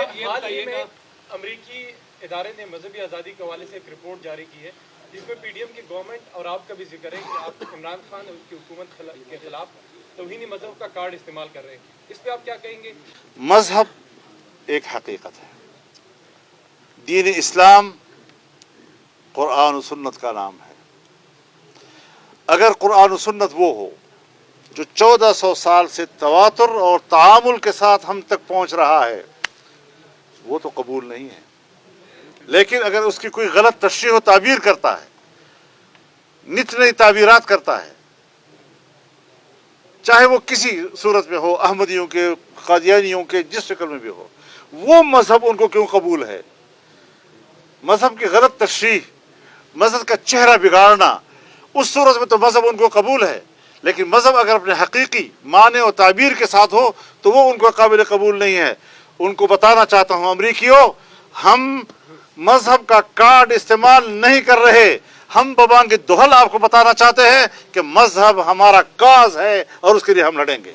हाल ही में अमरीकी इदारे ने मजहबी आज़ादी के हवाले से एक रिपोर्ट जारी की है जिसमें पीडीएम की गवर्नमेंट और आपका भी जिक्र है कि आप इमरान खान और उसकी हुकूमत के खिलाफ तौहीनी मजहब का कार्ड इस्तेमाल कर रहे हैं। इस पे आप क्या कहेंगे? मजहब एक हकीकत है, दीन इस्लाम कुरान और सुन्नत का नाम है। अगर कुरान और सुन्नत वो हो जो 1400 साल से तवातुर और तामुल के साथ हम तक पहुंच रहा है, वो तो कबूल नहीं है। लेकिन अगर उसकी कोई गलत तशरीह व ताबीर करता है, नित नई ताबीरात करता है, चाहे वो किसी सूरत में हो, अहमदियों के, कादियानियों के, जिस शक्ल में भी हो, वो मजहब उनको क्यों कबूल है? मजहब की गलत तशरीह, मजहब का चेहरा बिगाड़ना, उस सूरत में तो मजहब उनको कबूल है। लेकिन मजहब अगर अपने हकीकी माने और ताबीर के साथ हो तो वो उनको काबिल कबूल नहीं है। उनको बताना चाहता हूँ, अमरीकियों, हम मजहब का कार्ड इस्तेमाल नहीं कर रहे। हम बबांग दोहल आपको बताना चाहते हैं कि मजहब हमारा काज है और उसके लिए हम लड़ेंगे।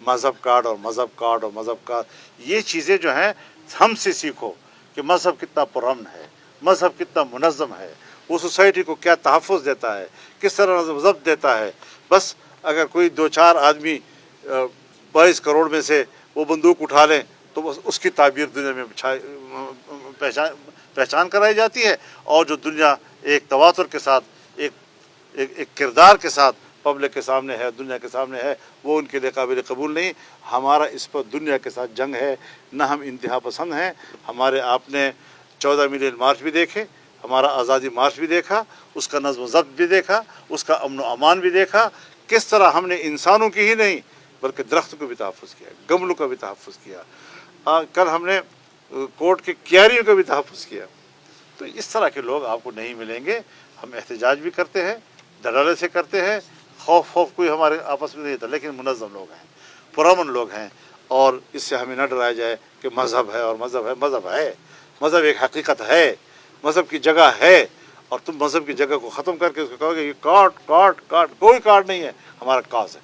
मजहब कार्ड और मजहब कार्ड और मजहब कार्ड, ये चीज़ें जो हैं हमसे सीखो कि मजहब कितना पुरअमन है, मजहब कितना मुनज़्ज़म है, वो सोसाइटी को क्या तहफ़्फ़ुज़ देता है, किस तरह ज़ब्त देता है। बस अगर कोई 2-4 आदमी 22 करोड़ में से वो बंदूक उठा लें तो बस उसकी ताबीर दुनिया में पहचान कराई जाती है, और जो दुनिया एक तवातुर के साथ, एक किरदार के साथ पब्लिक के सामने है, दुनिया के सामने है, वो उनके लिए काबिल कबूल नहीं। हमारा इस पर दुनिया के साथ जंग है, न हम इंतहा पसंद हैं। हमारे आपने 14 मिलियन मार्च भी देखे, हमारा आज़ादी मार्च भी देखा, उसका नज़्म ज़ब्त भी देखा, उसका अमन व अमान भी देखा, किस तरह हमने इंसानों की ही नहीं बल्कि दरख्त को भी तहफ़्फ़ुज़ किया, गमलों का भी तहफ़्फ़ुज़ किया, कल हमने कोर्ट के क्यारियों का भी तहफ़्फ़ुज़ किया। तो इस तरह के लोग आपको नहीं मिलेंगे। हम एहतजाज भी करते हैं, दलाले से करते हैं, खौफ कोई हमारे आपस में नहीं था, लेकिन मुनज़्ज़म लोग हैं, पुरअमन लोग हैं, और इससे हमें न डराया जाए कि मज़हब है और मज़हब है। मज़हब है, मज़हब एक हकीकत है, मज़हब की जगह है, और तुम मज़हब की जगह को ख़त्म करके उसको कहोगे ये कार्ड, कोई कार्ड नहीं है। हमारा काज है।